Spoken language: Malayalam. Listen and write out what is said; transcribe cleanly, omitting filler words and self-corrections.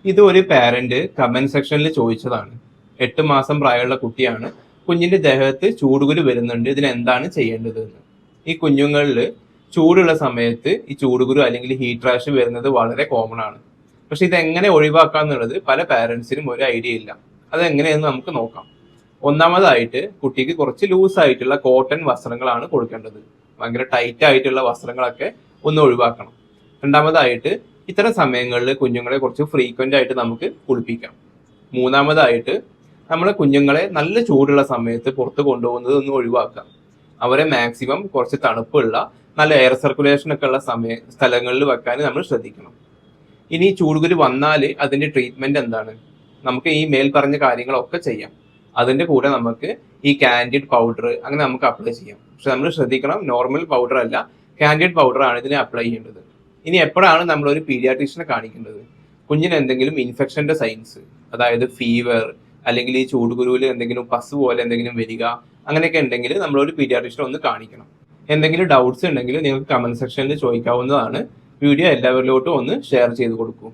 ഇത് ഒരു പാരന്റ് കമന്റ് സെക്ഷനിൽ ചോദിച്ചതാണ്. 8 മാസം പ്രായമുള്ള കുട്ടിയാണ്. കുഞ്ഞിന്റെ ദേഹത്ത് ചൂടുകുരു വരുന്നുണ്ട്, ഇതിന് എന്താണ് ചെയ്യേണ്ടത് എന്ന്. ഈ കുഞ്ഞുങ്ങളിൽ ചൂടുള്ള സമയത്ത് ഈ ചൂടുകുരു അല്ലെങ്കിൽ ഹീറ്റ് റാഷ് വരുന്നത് വളരെ കോമൺ ആണ്. പക്ഷെ ഇത് എങ്ങനെ ഒഴിവാക്കാന്നുള്ളത് പല പാരന്റ്സിനും ഒരു ഐഡിയ ഇല്ല. അതെങ്ങനെയെന്ന് നമുക്ക് നോക്കാം. ഒന്നാമതായിട്ട് കുട്ടിക്ക് കുറച്ച് ലൂസ് ആയിട്ടുള്ള കോട്ടൺ വസ്ത്രങ്ങളാണ് കൊടുക്കേണ്ടത്. ഭയങ്കര ടൈറ്റ് ആയിട്ടുള്ള വസ്ത്രങ്ങളൊക്കെ ഒന്ന് ഒഴിവാക്കണം. രണ്ടാമതായിട്ട് ഇത്തരം സമയങ്ങളിൽ കുഞ്ഞുങ്ങളെ കുറച്ച് ഫ്രീക്വന്റ് ആയിട്ട് നമുക്ക് കുളിപ്പിക്കാം. മൂന്നാമതായിട്ട് നമ്മളെ കുഞ്ഞുങ്ങളെ നല്ല ചൂടുള്ള സമയത്ത് പുറത്ത് കൊണ്ടുപോകുന്നത് ഒന്ന് ഒഴിവാക്കാം. അവരെ മാക്സിമം കുറച്ച് തണുപ്പുള്ള നല്ല എയർ സർക്കുലേഷൻ ഒക്കെ ഉള്ള സ്ഥലങ്ങളിൽ വെക്കാൻ നമ്മൾ ശ്രദ്ധിക്കണം. ഇനി ചൂടുകുരു വന്നാൽ അതിന്റെ ട്രീറ്റ്മെന്റ് എന്താണ്? നമുക്ക് ഈ മേൽ പറഞ്ഞ കാര്യങ്ങളൊക്കെ ചെയ്യാം. അതിന്റെ കൂടെ നമുക്ക് ഈ കാൻഡിഡ് പൗഡർ അങ്ങനെ നമുക്ക് അപ്ലൈ ചെയ്യാം. പക്ഷെ നമ്മൾ ശ്രദ്ധിക്കണം, നോർമൽ പൗഡർ അല്ല, കാൻഡിഡ് പൗഡർ ആണ് ഇതിനെ അപ്ലൈ ചെയ്യേണ്ടത്. ഇനി എപ്പോഴാണ് നമ്മൾ ഒരു പീഡിയാട്രീഷ്യനെ കാണിക്കേണ്ടത്? കുഞ്ഞിന് എന്തെങ്കിലും ഇൻഫെക്ഷന്റെ സൈൻസ്, അതായത് ഫീവർ അല്ലെങ്കിൽ ഈ ചൂടുകുരുവിൽ എന്തെങ്കിലും പസ് പോലെ എന്തെങ്കിലും വരിക, അങ്ങനെയൊക്കെ ഉണ്ടെങ്കിൽ നമ്മൾ ഒരു പീഡിയാട്രീഷ്യനെ ഒന്ന് കാണിക്കണം. എന്തെങ്കിലും ഡൗട്ട്സ് ഉണ്ടെങ്കിൽ നിങ്ങൾക്ക് കമന്റ് സെക്ഷനിൽ ചോദിക്കാവുന്നതാണ്. വീഡിയോ എല്ലാവരിലോട്ടും ഒന്ന് ഷെയർ ചെയ്ത് കൊടുക്കൂ.